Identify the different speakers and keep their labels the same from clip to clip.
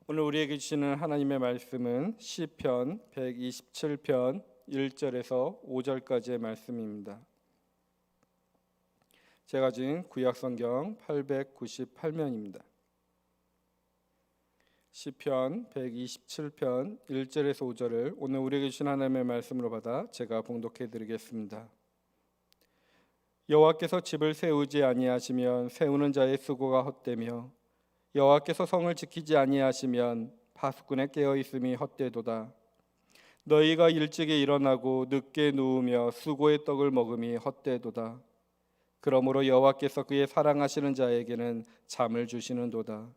Speaker 1: 오늘 우리에게 주시는 하나님의 말씀은 시편 127편 1절에서 5절까지의 말씀입니다. 제가 가진 구약성경 898면입니다. 시편 127편 1절에서 5절을 오늘 우리에게 주신 하나님의 말씀으로 받아 제가 봉독해 드리겠습니다. 여호와께서 집을 세우지 아니하시면 세우는 자의 수고가 헛되며 여호와께서 성을 지키지 아니하시면 파수꾼의 깨어있음이 헛되도다. 너희가 일찍이 일어나고 늦게 누우며 수고의 떡을 먹음이 헛되도다. 그러므로 여호와께서 그의 사랑하시는 자에게는 잠을 주시는도다.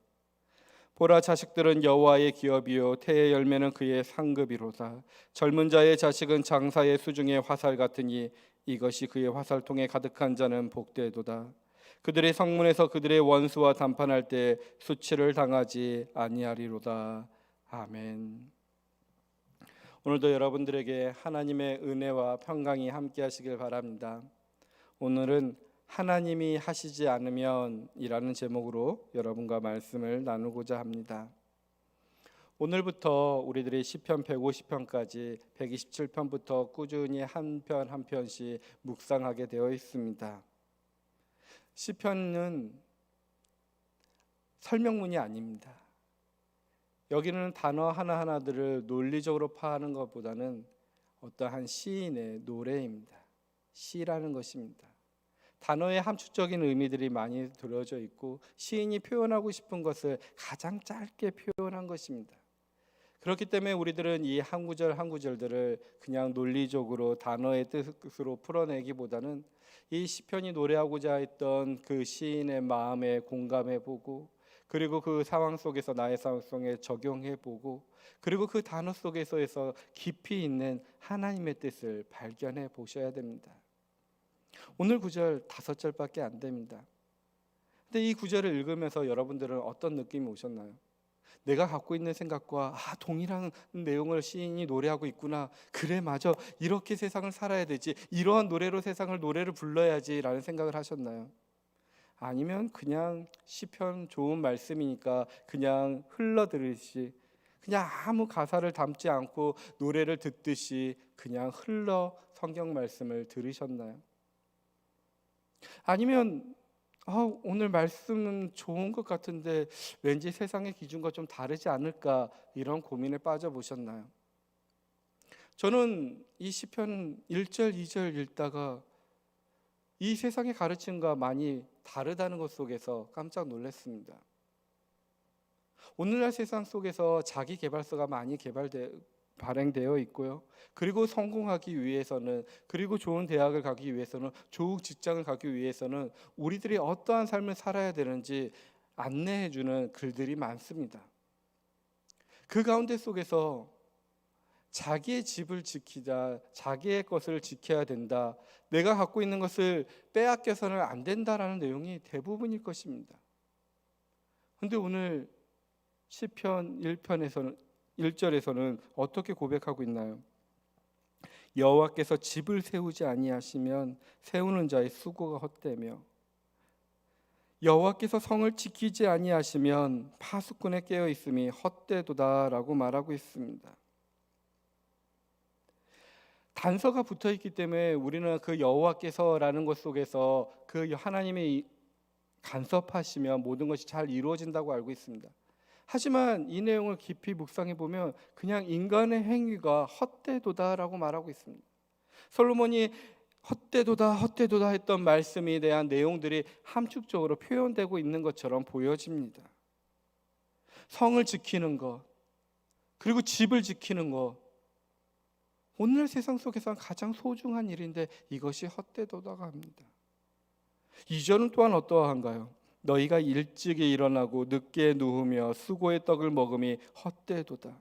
Speaker 1: 보라, 자식들은 여호와의 기업이요 태의 열매는 그의 상급이로다. 젊은 자의 자식은 장사의 수중의 화살 같으니 이것이 그의 화살통에 가득한 자는 복되도다. 그들의 성문에서 그들의 원수와 담판할 때 수치를 당하지 아니하리로다. 아멘. 오늘도 여러분들에게 하나님의 은혜와 평강이 함께 하시길 바랍니다. 오늘은 하나님이 하시지 않으면 이라는 제목으로 여러분과 말씀을 나누고자 합니다. 오늘부터 우리들이 시편 150편까지 127편부터 꾸준히 한 편 한 편씩 묵상하게 되어 있습니다. 시편은 설명문이 아닙니다. 여기는 단어 하나하나들을 논리적으로 파하는 것보다는 어떠한 시인의 노래입니다. 시라는 것입니다. 단어의 함축적인 의미들이 많이 들어져 있고 시인이 표현하고 싶은 것을 가장 짧게 표현한 것입니다. 그렇기 때문에 우리들은 이 한 구절 한 구절들을 그냥 논리적으로 단어의 뜻으로 풀어내기보다는 이 시편이 노래하고자 했던 그 시인의 마음에 공감해보고, 그리고 그 상황 속에서 나의 상황 속에 적용해보고, 그리고 그 단어 속에서 깊이 있는 하나님의 뜻을 발견해 보셔야 됩니다. 오늘 구절 5절밖에 안 됩니다. 근데 이 구절을 읽으면서 여러분들은 어떤 느낌이 오셨나요? 내가 갖고 있는 생각과 동일한 내용을 시인이 노래하고 있구나. 그래, 맞아. 이렇게 세상을 살아야 되지. 이러한 노래로 노래를 불러야지 라는 생각을 하셨나요? 아니면 그냥 시편 좋은 말씀이니까 그냥 흘러들으시, 그냥 아무 가사를 담지 않고 노래를 듣듯이 그냥 흘러 성경 말씀을 들으셨나요? 아니면 오늘 말씀은 좋은 것 같은데 왠지 세상의 기준과 좀 다르지 않을까, 이런 고민에 빠져보셨나요? 저는 이 시편 1절 2절 읽다가 이 세상의 가르침과 많이 다르다는 것 속에서 깜짝 놀랐습니다. 오늘날 세상 속에서 자기 개발서가 많이 발행되어 있고요. 그리고 성공하기 위해서는, 그리고 좋은 대학을 가기 위해서는, 좋은 직장을 가기 위해서는 우리들이 어떠한 삶을 살아야 되는지 안내해주는 글들이 많습니다. 그 가운데 속에서 자기의 집을 지키자, 자기의 것을 지켜야 된다, 내가 갖고 있는 것을 빼앗겨서는 안 된다라는 내용이 대부분일 것입니다. 그런데 오늘 시편 1절에서는 어떻게 고백하고 있나요? 여호와께서 집을 세우지 아니하시면 세우는 자의 수고가 헛되며 여호와께서 성을 지키지 아니하시면 파수꾼의 깨어 있음이 헛되도다라고 말하고 있습니다. 단서가 붙어 있기 때문에 우리는 그 여호와께서라는 것 속에서 그 하나님의 간섭하시면 모든 것이 잘 이루어진다고 알고 있습니다. 하지만 이 내용을 깊이 묵상해 보면 그냥 인간의 행위가 헛되도다라고 말하고 있습니다. 솔로몬이 헛되도다 했던 말씀에 대한 내용들이 함축적으로 표현되고 있는 것처럼 보여집니다. 성을 지키는 것, 그리고 집을 지키는 것, 오늘 세상 속에서는 가장 소중한 일인데 이것이 헛되도다가 합니다. 2절은 또한 어떠한가요? 너희가 일찍이 일어나고 늦게 누우며 수고의 떡을 먹음이 헛되도다.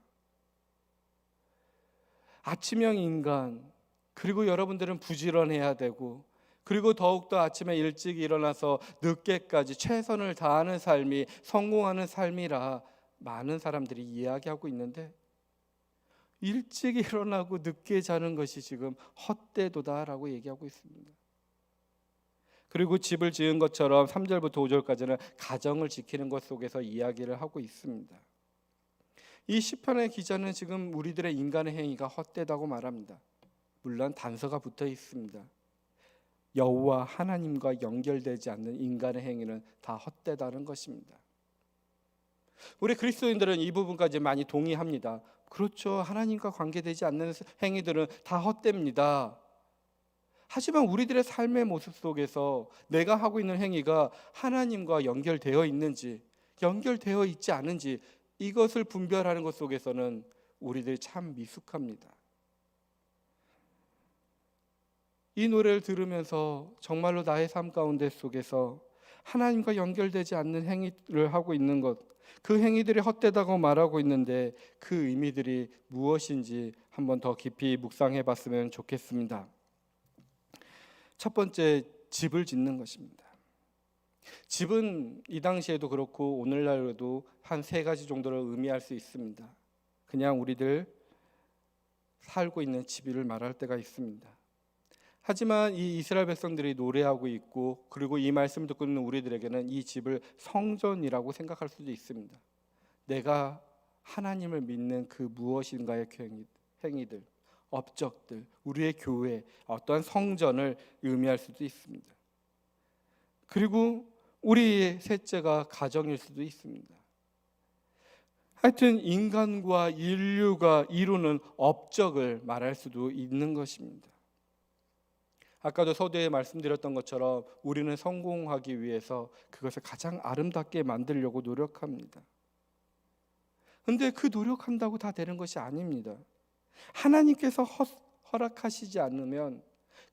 Speaker 1: 아침형 인간, 그리고 여러분들은 부지런해야 되고, 그리고 더욱더 아침에 일찍 일어나서 늦게까지 최선을 다하는 삶이 성공하는 삶이라 많은 사람들이 이야기하고 있는데, 일찍 일어나고 늦게 자는 것이 지금 헛되도다라고 얘기하고 있습니다. 그리고 집을 지은 것처럼 3절부터 5절까지는 가정을 지키는 것 속에서 이야기를 하고 있습니다. 이 시편의 기자는 지금 우리들의 인간의 행위가 헛되다고 말합니다. 물론 단서가 붙어 있습니다. 여호와 하나님과 연결되지 않는 인간의 행위는 다 헛되다는 것입니다. 우리 그리스도인들은 이 부분까지 많이 동의합니다. 그렇죠. 하나님과 관계되지 않는 행위들은 다 헛됩니다. 하지만 우리들의 삶의 모습 속에서 내가 하고 있는 행위가 하나님과 연결되어 있는지, 연결되어 있지 않은지, 이것을 분별하는 것 속에서는 우리들이 참 미숙합니다. 이 노래를 들으면서 정말로 나의 삶 가운데 속에서 하나님과 연결되지 않는 행위를 하고 있는 것, 그 행위들이 헛되다고 말하고 있는데 그 의미들이 무엇인지 한번 더 깊이 묵상해 봤으면 좋겠습니다. 첫 번째, 집을 짓는 것입니다. 집은 이 당시에도 그렇고 오늘날에도 한 세 가지 정도를 의미할 수 있습니다. 그냥 우리들 살고 있는 집을 말할 때가 있습니다. 하지만 이 이스라엘 백성들이 노래하고 있고, 그리고 이 말씀을 듣고 있는 우리들에게는 이 집을 성전이라고 생각할 수도 있습니다. 내가 하나님을 믿는 그 무엇인가의 행위들, 업적들, 우리의 교회, 어떠한 성전을 의미할 수도 있습니다. 그리고 우리의 셋째가 가정일 수도 있습니다. 하여튼 인간과 인류가 이루는 업적을 말할 수도 있는 것입니다. 아까도 서두에 말씀드렸던 것처럼 우리는 성공하기 위해서 그것을 가장 아름답게 만들려고 노력합니다. 그런데 그 노력한다고 다 되는 것이 아닙니다. 하나님께서 허락하시지 않으면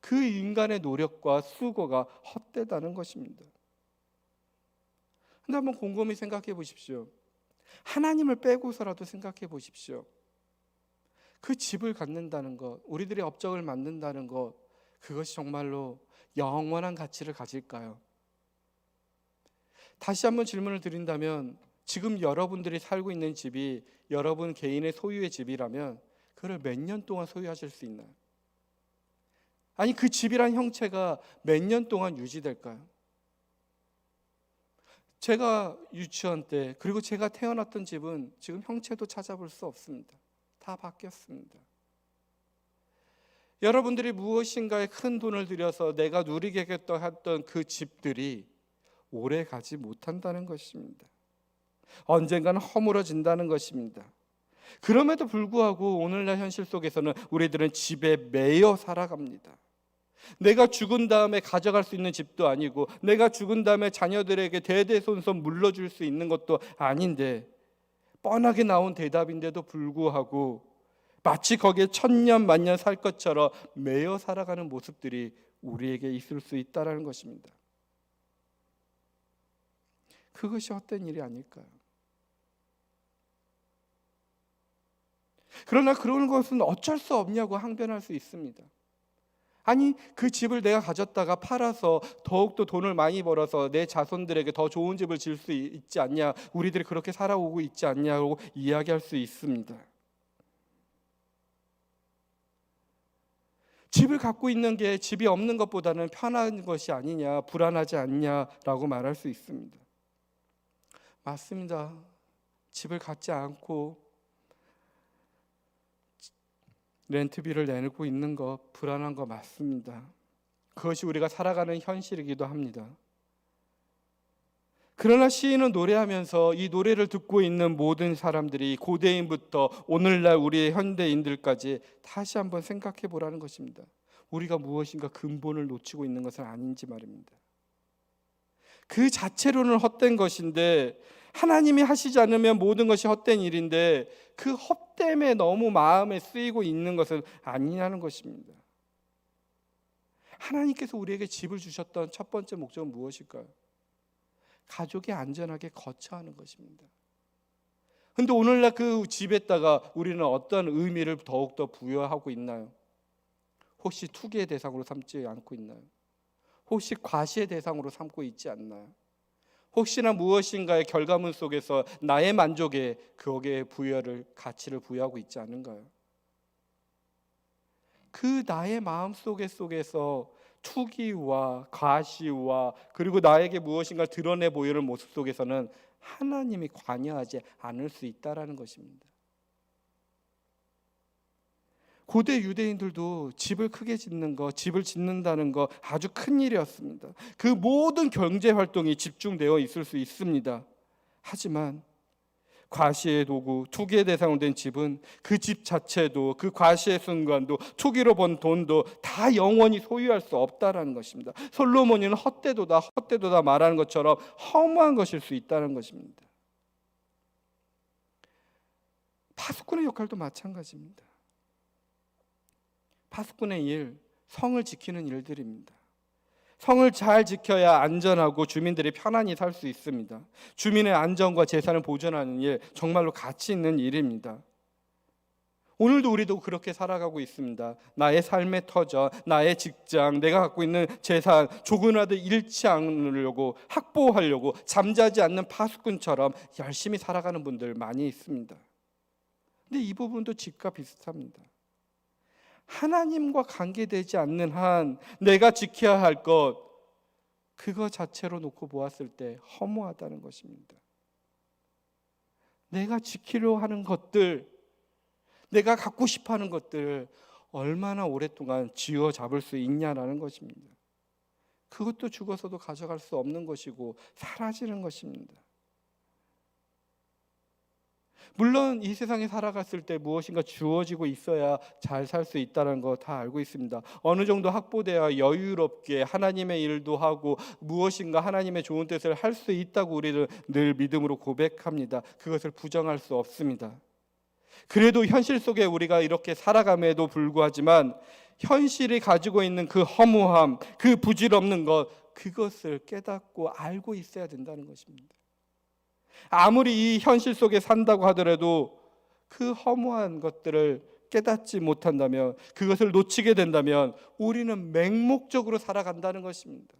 Speaker 1: 그 인간의 노력과 수고가 헛되다는 것입니다. 근데 한번 곰곰이 생각해 보십시오. 하나님을 빼고서라도 생각해 보십시오. 그 집을 갖는다는 것, 우리들의 업적을 만든다는 것, 그것이 정말로 영원한 가치를 가질까요? 다시 한번 질문을 드린다면, 지금 여러분들이 살고 있는 집이 여러분 개인의 소유의 집이라면 그걸 몇 년 동안 소유하실 수 있나요? 아니, 그 집이란 형체가 몇 년 동안 유지될까요? 제가 유치원 때, 그리고 제가 태어났던 집은 지금 형체도 찾아볼 수 없습니다. 다 바뀌었습니다. 여러분들이 무엇인가에 큰 돈을 들여서 내가 누리겠다 했던 그 집들이 오래 가지 못한다는 것입니다. 언젠가는 허물어진다는 것입니다. 그럼에도 불구하고 오늘날 현실 속에서는 우리들은 집에 매여 살아갑니다. 내가 죽은 다음에 가져갈 수 있는 집도 아니고, 내가 죽은 다음에 자녀들에게 대대손손 물려줄 수 있는 것도 아닌데, 뻔하게 나온 대답인데도 불구하고 마치 거기에 천년 만년 살 것처럼 매여 살아가는 모습들이 우리에게 있을 수 있다는 것입니다. 그것이 헛된 일이 아닐까요? 그러나 그런 것은 어쩔 수 없냐고 항변할 수 있습니다. 아니, 그 집을 내가 가졌다가 팔아서 더욱더 돈을 많이 벌어서 내 자손들에게 더 좋은 집을 지을 수 있지 않냐, 우리들이 그렇게 살아오고 있지 않냐고 이야기할 수 있습니다. 집을 갖고 있는 게 집이 없는 것보다는 편한 것이 아니냐, 불안하지 않냐라고 말할 수 있습니다. 맞습니다. 집을 갖지 않고 렌트비를 내고 있는 거 불안한 거 맞습니다. 그것이 우리가 살아가는 현실이기도 합니다. 그러나 시인은 노래하면서 이 노래를 듣고 있는 모든 사람들이 고대인부터 오늘날 우리의 현대인들까지 다시 한번 생각해 보라는 것입니다. 우리가 무엇인가 근본을 놓치고 있는 것은 아닌지 말입니다. 그 자체로는 헛된 것인데, 하나님이 하시지 않으면 모든 것이 헛된 일인데, 그 헛됨에 너무 마음에 쓰이고 있는 것은 아니냐는 것입니다. 하나님께서 우리에게 집을 주셨던 첫 번째 목적은 무엇일까요? 가족이 안전하게 거처하는 것입니다. 그런데 오늘날 그 집에다가 우리는 어떤 의미를 더욱더 부여하고 있나요? 혹시 투기의 대상으로 삼지 않고 있나요? 혹시 과시의 대상으로 삼고 있지 않나요? 혹시나 무엇인가의 결과물 속에서 나의 만족에 거기에 가치를 부여하고 있지 않은가요? 그 나의 마음 속에서 투기와 과시와 그리고 나에게 무엇인가 드러내 보이는 모습 속에서는 하나님이 관여하지 않을 수 있다라는 것입니다. 고대 유대인들도 집을 크게 짓는 거, 집을 짓는다는 거 아주 큰 일이었습니다. 그 모든 경제 활동이 집중되어 있을 수 있습니다. 하지만 과시의 도구, 투기의 대상으로 된 집은 그 집 자체도, 그 과시의 순간도, 투기로 번 돈도 다 영원히 소유할 수 없다라는 것입니다. 솔로몬이는 헛되도다 말하는 것처럼 허무한 것일 수 있다는 것입니다. 파수꾼의 역할도 마찬가지입니다. 파수꾼의 일, 성을 지키는 일들입니다. 성을 잘 지켜야 안전하고 주민들이 편안히 살 수 있습니다. 주민의 안전과 재산을 보존하는 일, 정말로 가치 있는 일입니다. 오늘도 우리도 그렇게 살아가고 있습니다. 나의 삶의 터전, 나의 직장, 내가 갖고 있는 재산 조금이라도 잃지 않으려고 확보하려고 잠자지 않는 파수꾼처럼 열심히 살아가는 분들 많이 있습니다. 근데 이 부분도 집과 비슷합니다. 하나님과 관계되지 않는 한 내가 지켜야 할 것, 그거 자체로 놓고 보았을 때 허무하다는 것입니다. 내가 지키려 하는 것들, 내가 갖고 싶어 하는 것들 얼마나 오랫동안 쥐어 잡을 수 있냐라는 것입니다. 그것도 죽어서도 가져갈 수 없는 것이고 사라지는 것입니다. 물론 이 세상에 살아갔을 때 무엇인가 주어지고 있어야 잘 살 수 있다는 거 다 알고 있습니다. 어느 정도 확보되어 여유롭게 하나님의 일도 하고 무엇인가 하나님의 좋은 뜻을 할 수 있다고 우리는 늘 믿음으로 고백합니다. 그것을 부정할 수 없습니다. 그래도 현실 속에 우리가 이렇게 살아감에도 불구하지만 현실이 가지고 있는 그 허무함, 그 부질없는 것, 그것을 깨닫고 알고 있어야 된다는 것입니다. 아무리 이 현실 속에 산다고 하더라도 그 허무한 것들을 깨닫지 못한다면, 그것을 놓치게 된다면 우리는 맹목적으로 살아간다는 것입니다.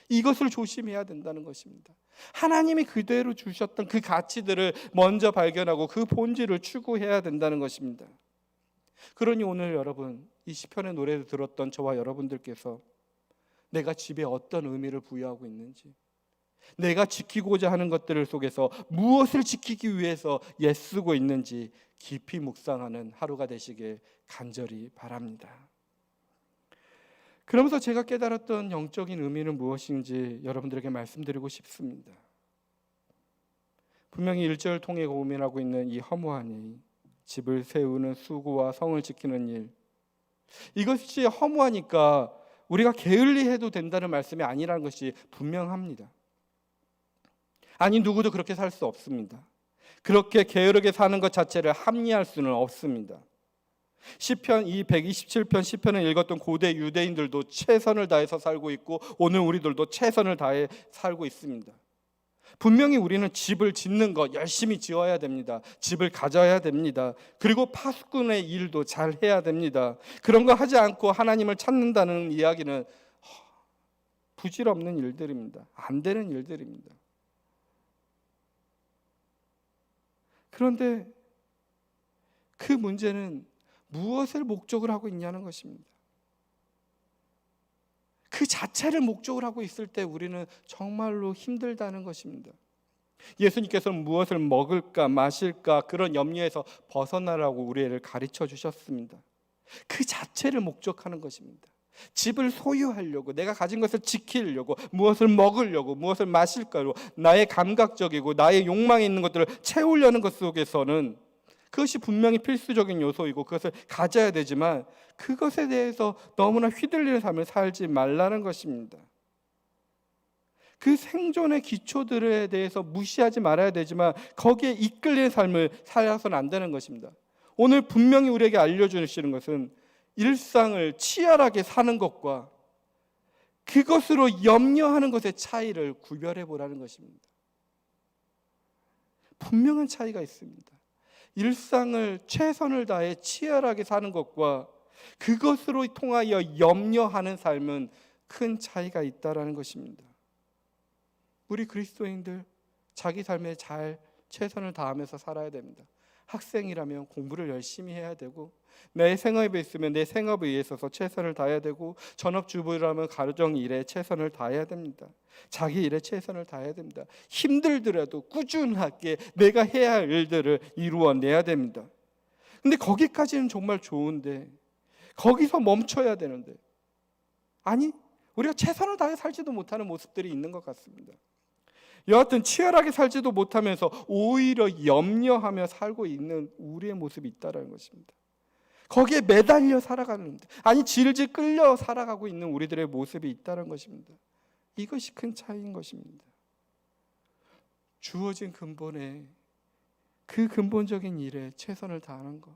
Speaker 1: 이것을 조심해야 된다는 것입니다. 하나님이 그대로 주셨던 그 가치들을 먼저 발견하고 그 본질을 추구해야 된다는 것입니다. 그러니 오늘 여러분, 이 시편의 노래를 들었던 저와 여러분들께서 내가 집에 어떤 의미를 부여하고 있는지, 내가 지키고자 하는 것들 속에서 무엇을 지키기 위해서 애쓰고 있는지 깊이 묵상하는 하루가 되시길 간절히 바랍니다. 그러면서 제가 깨달았던 영적인 의미는 무엇인지 여러분들에게 말씀드리고 싶습니다. 분명히 1절을 통해 고민하고 있는 이 허무한 일, 집을 세우는 수고와 성을 지키는 일, 이것이 허무하니까 우리가 게을리해도 된다는 말씀이 아니라는 것이 분명합니다. 아니, 누구도 그렇게 살 수 없습니다. 그렇게 게으르게 사는 것 자체를 합리화할 수는 없습니다. 시편 이 127편 시편을 읽었던 고대 유대인들도 최선을 다해서 살고 있고 오늘 우리들도 최선을 다해 살고 있습니다. 분명히 우리는 집을 짓는 것 열심히 지어야 됩니다. 집을 가져야 됩니다. 그리고 파수꾼의 일도 잘 해야 됩니다. 그런 거 하지 않고 하나님을 찾는다는 이야기는 부질없는 일들입니다. 안 되는 일들입니다. 그런데 그 문제는 무엇을 목적으로 하고 있냐는 것입니다. 그 자체를 목적으로 하고 있을 때 우리는 정말로 힘들다는 것입니다. 예수님께서는 무엇을 먹을까 마실까 그런 염려에서 벗어나라고 우리를 가르쳐 주셨습니다. 그 자체를 목적하는 것입니다. 집을 소유하려고, 내가 가진 것을 지키려고, 무엇을 먹으려고, 무엇을 마실까로 나의 감각적이고 나의 욕망에 있는 것들을 채우려는 것 속에서는 그것이 분명히 필수적인 요소이고 그것을 가져야 되지만 그것에 대해서 너무나 휘둘리는 삶을 살지 말라는 것입니다. 그 생존의 기초들에 대해서 무시하지 말아야 되지만 거기에 이끌리는 삶을 살아서는 안 되는 것입니다. 오늘 분명히 우리에게 알려주시는 것은 일상을 치열하게 사는 것과 그것으로 염려하는 것의 차이를 구별해 보라는 것입니다. 분명한 차이가 있습니다. 일상을 최선을 다해 치열하게 사는 것과 그것으로 통하여 염려하는 삶은 큰 차이가 있다라는 것입니다. 우리 그리스도인들 자기 삶에 잘 최선을 다하면서 살아야 됩니다. 학생이라면 공부를 열심히 해야 되고, 내 생업에 있으면 내 생업에 있어서 최선을 다해야 되고, 전업주부라면 가정 일에 최선을 다해야 됩니다. 자기 일에 최선을 다해야 됩니다. 힘들더라도 꾸준하게 내가 해야 할 일들을 이루어내야 됩니다. 근데 거기까지는 정말 좋은데 거기서 멈춰야 되는데 아니 우리가 최선을 다해 살지도 못하는 모습들이 있는 것 같습니다. 여하튼 치열하게 살지도 못하면서 오히려 염려하며 살고 있는 우리의 모습이 있다는 것입니다. 거기에 매달려 살아가는데 아니 질질 끌려 살아가고 있는 우리들의 모습이 있다는 것입니다. 이것이 큰 차이인 것입니다. 주어진 근본에 그 근본적인 일에 최선을 다하는 것,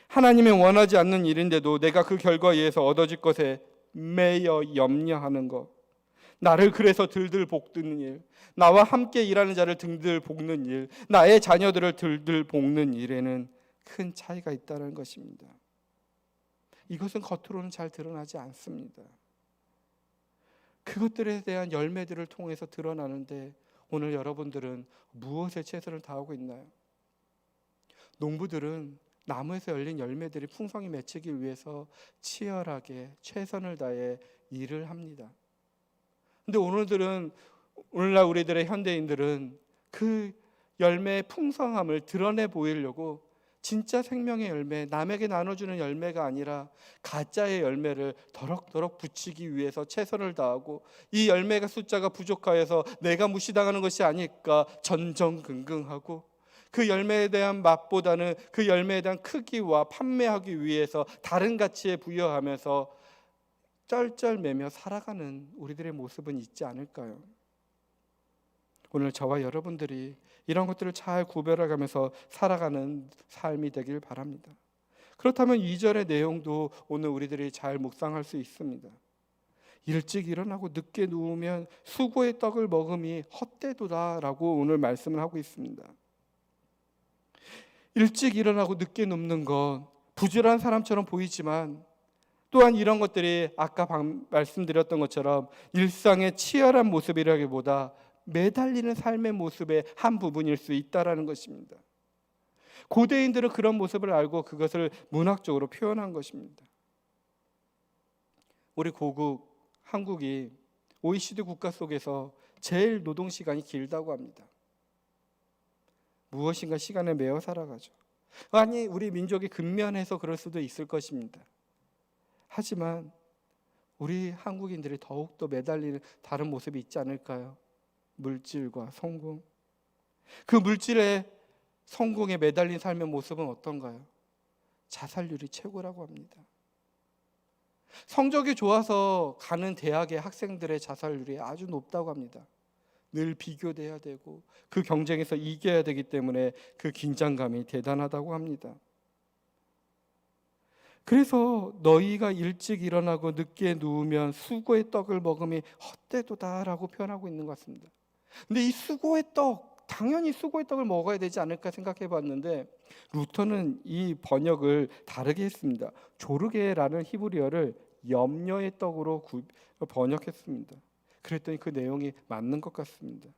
Speaker 1: 하나님의 원하지 않는 일인데도 내가 그 결과에 의해서 얻어질 것에 매여 염려하는 것, 나를 그래서 들들 볶는 일, 나와 함께 일하는 자를 등들 볶는 일, 나의 자녀들을 들들 볶는 일에는 큰 차이가 있다는 것입니다. 이것은 겉으로는 잘 드러나지 않습니다. 그것들에 대한 열매들을 통해서 드러나는데 오늘 여러분들은 무엇에 최선을 다하고 있나요? 농부들은 나무에서 열린 열매들이 풍성히 맺히기 위해서 치열하게 최선을 다해 일을 합니다. 근데 오늘날 우리들의 현대인들은 그 열매의 풍성함을 드러내 보이려고 진짜 생명의 열매, 남에게 나눠주는 열매가 아니라 가짜의 열매를 더럭더럭 붙이기 위해서 최선을 다하고 이 열매가 숫자가 부족하여서 내가 무시당하는 것이 아닐까 전전긍긍하고 그 열매에 대한 맛보다는 그 열매에 대한 크기와 판매하기 위해서 다른 가치에 부여하면서 쩔쩔매며 살아가는 우리들의 모습은 있지 않을까요? 오늘 저와 여러분들이 이런 것들을 잘 구별해가면서 살아가는 삶이 되길 바랍니다. 그렇다면 2절의 내용도 오늘 우리들이 잘 묵상할 수 있습니다. 일찍 일어나고 늦게 누우면 수고의 떡을 먹음이 헛되도다라고 오늘 말씀을 하고 있습니다. 일찍 일어나고 늦게 눕는 건 부지런한 사람처럼 보이지만 또한 이런 것들이 아까 말씀드렸던 것처럼 일상의 치열한 모습이라기보다 매달리는 삶의 모습의 한 부분일 수 있다는 것입니다. 고대인들은 그런 모습을 알고 그것을 문학적으로 표현한 것입니다. 우리 고국 한국이 OECD 국가 속에서 제일 노동시간이 길다고 합니다. 무엇인가 시간에 매여 살아가죠. 아니 우리 민족이 근면해서 그럴 수도 있을 것입니다. 하지만 우리 한국인들이 더욱더 매달리는 다른 모습이 있지 않을까요? 물질과 성공. 그 물질의 성공에 매달린 삶의 모습은 어떤가요? 자살률이 최고라고 합니다. 성적이 좋아서 가는 대학의 학생들의 자살률이 아주 높다고 합니다. 늘 비교돼야 되고 그 경쟁에서 이겨야 되기 때문에 그 긴장감이 대단하다고 합니다. 그래서 너희가 일찍 일어나고 늦게 누우면 수고의 떡을 먹음이 헛되도다라고 표현하고 있는 것 같습니다. 근데 이 수고의 떡, 당연히 수고의 떡을 먹어야 되지 않을까 생각해 봤는데 루터는 이 번역을 다르게 했습니다. 조르게라는 히브리어를 염려의 떡으로 번역했습니다. 그랬더니 그 내용이 맞는 것 같습니다.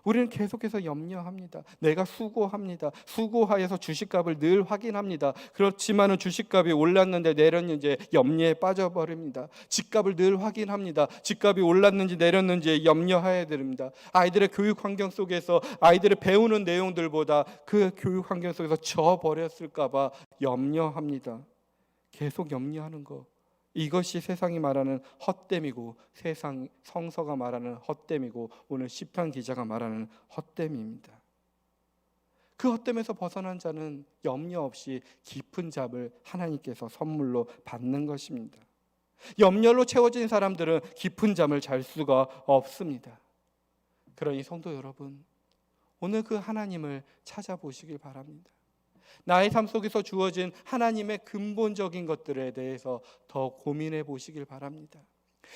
Speaker 1: 우리는 계속해서 염려합니다. 내가 수고합니다. 수고하여서 주식값을 늘 확인합니다. 그렇지만은 주식값이 올랐는데 내렸는지 염려에 빠져버립니다. 집값을 늘 확인합니다. 집값이 올랐는지 내렸는지 염려해야 됩니다. 아이들의 교육 환경 속에서 아이들의 배우는 내용들보다 그 교육 환경 속에서 져버렸을까 봐 염려합니다. 계속 염려하는 것. 이것이 세상이 말하는 헛됨이고 세상 성서가 말하는 헛됨이고 오늘 시편 기자가 말하는 헛됨입니다. 그 헛됨에서 벗어난 자는 염려 없이 깊은 잠을 하나님께서 선물로 받는 것입니다. 염려로 채워진 사람들은 깊은 잠을 잘 수가 없습니다. 그러니 성도 여러분, 오늘 그 하나님을 찾아보시길 바랍니다. 나의 삶 속에서 주어진 하나님의 근본적인 것들에 대해서 더 고민해 보시길 바랍니다.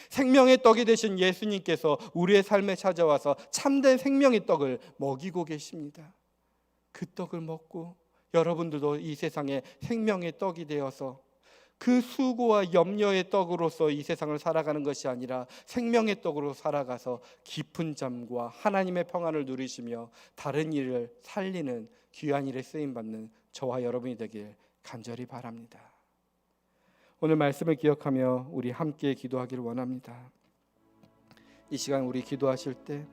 Speaker 1: 생명의 떡이 되신 예수님께서 우리의 삶에 찾아와서 참된 생명의 떡을 먹이고 계십니다. 그 떡을 먹고 여러분들도 이 세상에 생명의 떡이 되어서 그 수고와 염려의 떡으로서 이 세상을 살아가는 것이 아니라 생명의 떡으로 살아가서 깊은 잠과 하나님의 평안을 누리시며 다른 일을 살리는 귀한 일에 쓰임받는 저와 여러분이 되길 간절히 바랍니다. 오늘 말씀을 기억하며 우리 함께 기도하기를 원합니다. 이 시간 우리 기도하실 때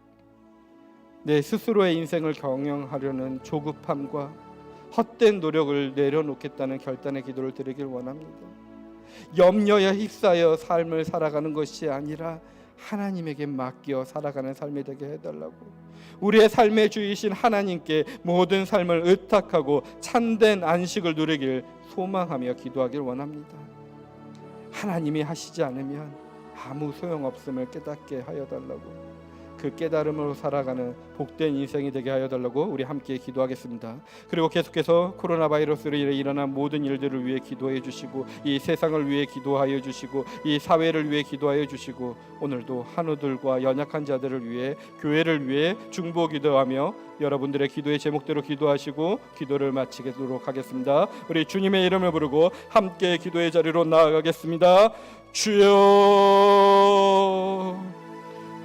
Speaker 1: 내 스스로의 인생을 경영하려는 조급함과 헛된 노력을 내려놓겠다는 결단의 기도를 드리길 원합니다. 염려에 휩싸여 삶을 살아가는 것이 아니라 하나님에게 맡겨 살아가는 삶이 되게 해달라고, 우리의 삶의 주이신 하나님께 모든 삶을 의탁하고 참된 안식을 누리길 소망하며 기도하길 원합니다. 하나님이 하시지 않으면 아무 소용없음을 깨닫게 하여 달라고, 그 깨달음으로 살아가는 복된 인생이 되게 하여 달라고 우리 함께 기도하겠습니다. 그리고 계속해서 코로나 바이러스로 인해 일어난 모든 일들을 위해 기도해 주시고, 이 세상을 위해 기도하여 주시고, 이 사회를 위해 기도하여 주시고, 오늘도 한우들과 연약한 자들을 위해, 교회를 위해 중보 기도하며 여러분들의 기도의 제목대로 기도하시고 기도를 마치도록 하겠습니다. 우리 주님의 이름을 부르고 함께 기도의 자리로 나아가겠습니다. 주여,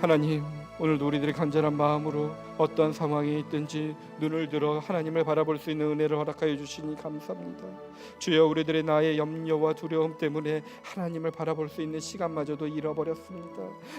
Speaker 1: 하나님, 오늘도 우리들의 간절한 마음으로 어떤 상황이 있든지 눈을 들어 하나님을 바라볼 수 있는 은혜를 허락하여 주시니 감사합니다. 주여, 우리들의 나의 염려와 두려움 때문에 하나님을 바라볼 수 있는 시간마저도 잃어버렸습니다.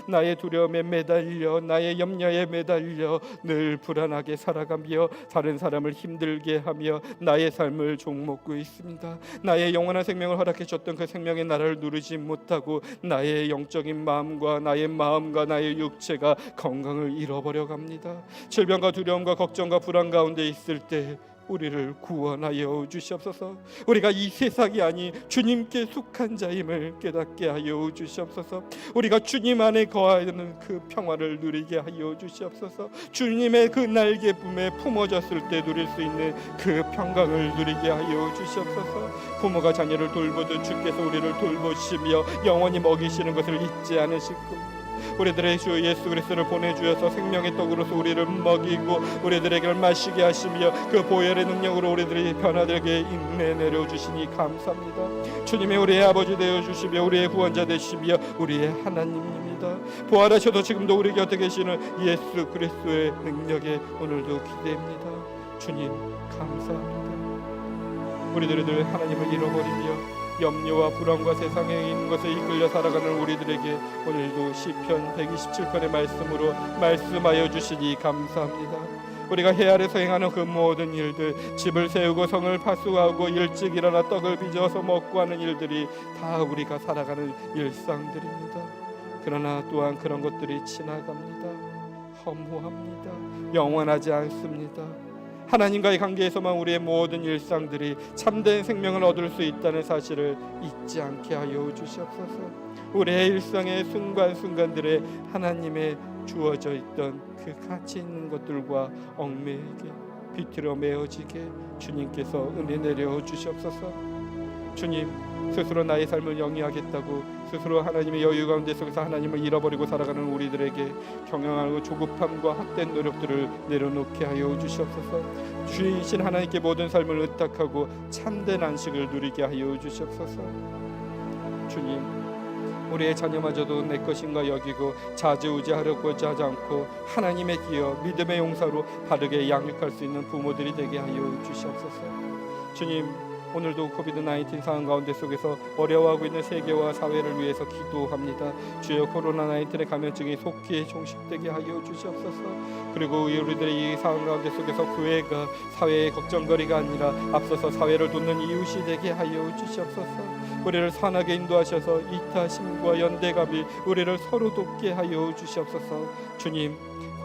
Speaker 1: 나의 두려움에 매달려, 나의 염려에 매달려 늘 불안하게 살아가며 다른 사람을 힘들게 하며 나의 삶을 종먹고 있습니다. 나의 영원한 생명을 허락해 줬던 그 생명의 나라를 누리지 못하고 나의 영적인 마음과 나의 나의 육체가 건강을 잃어버려 갑니다. 질병과 두려움과 걱정과 불안 가운데 있을 때 우리를 구원하여 주시옵소서. 우리가 이 세상이 아닌 주님께 속한 자임을 깨닫게 하여 주시옵소서. 우리가 주님 안에 거하는 그 평화를 누리게 하여 주시옵소서. 주님의 그 날개품에 품어졌을 때 누릴 수 있는 그 평강을 누리게 하여 주시옵소서. 부모가 자녀를 돌보듯 주께서 우리를 돌보시며 영원히 먹이시는 것을 잊지 않으시고, 우리들의 주 예수 그리스도를 보내주셔서 생명의 떡으로서 우리를 먹이고 우리들에게 마시게 하시며 그 보혈의 능력으로 우리들이 변화되게 인내 내려주시니 감사합니다. 주님의 우리의 아버지 되어주시며 우리의 구원자 되시며 우리의 하나님입니다. 부활하셔도 지금도 우리 곁에 계시는 예수 그리스도의 능력에 오늘도 기대합니다. 주님 감사합니다. 우리들이 늘 하나님을 잃어버리며 염려와 불안과 세상에 있는 것에 이끌려 살아가는 우리들에게 오늘도 시편 127편의 말씀으로 말씀하여 주시니 감사합니다. 우리가 해 아래서 행하는 그 모든 일들, 집을 세우고 성을 파수하고 일찍 일어나 떡을 빚어서 먹고 하는 일들이 다 우리가 살아가는 일상들입니다. 그러나 또한 그런 것들이 지나갑니다. 허무합니다. 영원하지 않습니다. 하나님과의 관계에서만 우리의 모든 일상들이 참된 생명을 얻을 수 있다는 사실을 잊지 않게 하여 주시옵소서. 우리의 일상의 순간순간들에 하나님의 주어져 있던 그 가치 있는 것들과 얽매이게, 비틀어 메어지게 주님께서 은혜 내려 주시옵소서. 주님, 스스로 나의 삶을 영위하겠다고 스스로 하나님의 여유 가운데 속에서 하나님을 잃어버리고 살아가는 우리들에게 경영하고 조급함과 헛된 노력들을 내려놓게 하여 주시옵소서. 주이신 하나님께 모든 삶을 의탁하고 참된 안식을 누리게 하여 주시옵소서. 주님, 우리의 자녀마저도 내 것인가 여기고 좌지우지하려고자 하지 않고 하나님의 기여 믿음의 용사로 바르게 양육할 수 있는 부모들이 되게 하여 주시옵소서. 주님, 오늘도 코비드-19 상황 가운데 속에서 어려워하고 있는 세계와 사회를 위해서 기도합니다. 주여, 코로나19의 감염증이 속히 종식되게 하여 주시옵소서. 그리고 우리들의 이 상황 가운데 속에서 교회가 사회의 걱정거리가 아니라 앞서서 사회를 돕는 이웃이 되게 하여 주시옵소서. 우리를 선하게 인도하셔서 이타심과 연대감이 우리를 서로 돕게 하여 주시옵소서. 주님,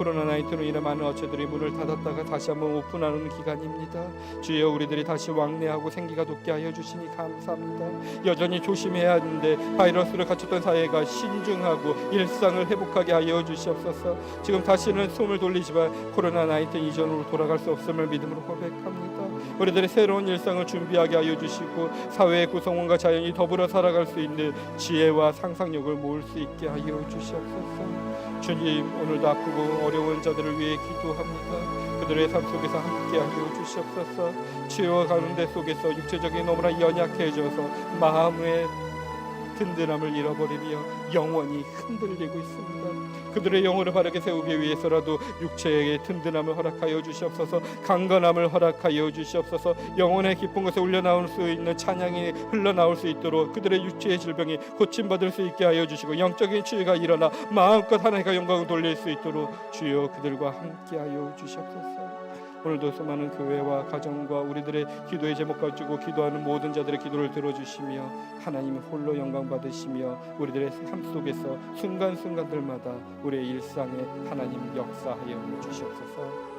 Speaker 1: 코로나19로 인해 많은 업체들이 문을 닫았다가 다시 한번 오픈하는 기간입니다. 주여, 우리들이 다시 왕래하고 생기가 돋게 하여 주시니 감사합니다. 여전히 조심해야 하는데 바이러스를 갇혔던 사회가 신중하고 일상을 회복하게 하여 주시옵소서. 지금 다시는 숨을 돌리지만 코로나19 이전으로 돌아갈 수 없음을 믿음으로 고백합니다. 우리들의 새로운 일상을 준비하게 하여 주시고 사회의 구성원과 자연이 더불어 살아갈 수 있는 지혜와 상상력을 모을 수 있게 하여 주시옵소서. 주님, 오늘도 아프고 어려운 자들을 위해 기도합니다. 그들의 삶 속에서 함께하여 주시옵소서. 치유와 가운데 속에서 육체적인 너무나 연약해져서 마음의 든든함을 잃어버리며 영원히 흔들리고 있습니다. 그들의 영혼을 바르게 세우기 위해서라도 육체의 든든함을 허락하여 주시옵소서. 강건함을 허락하여 주시옵소서. 영혼의 깊은 곳에 올려나올 수 있는 찬양이 흘러나올 수 있도록 그들의 육체의 질병이 고침받을 수 있게 하여 주시고 영적인 치유가 일어나 마음껏 하나님과 영광을 돌릴 수 있도록 주여 그들과 함께하여 주시옵소서. 오늘도 수많은 교회와 가정과 우리들의 기도의 제목 가지고 기도하는 모든 자들의 기도를 들어주시며 하나님 홀로 영광 받으시며 우리들의 삶 속에서 순간순간들마다 우리의 일상에 하나님 역사하여 주시옵소서.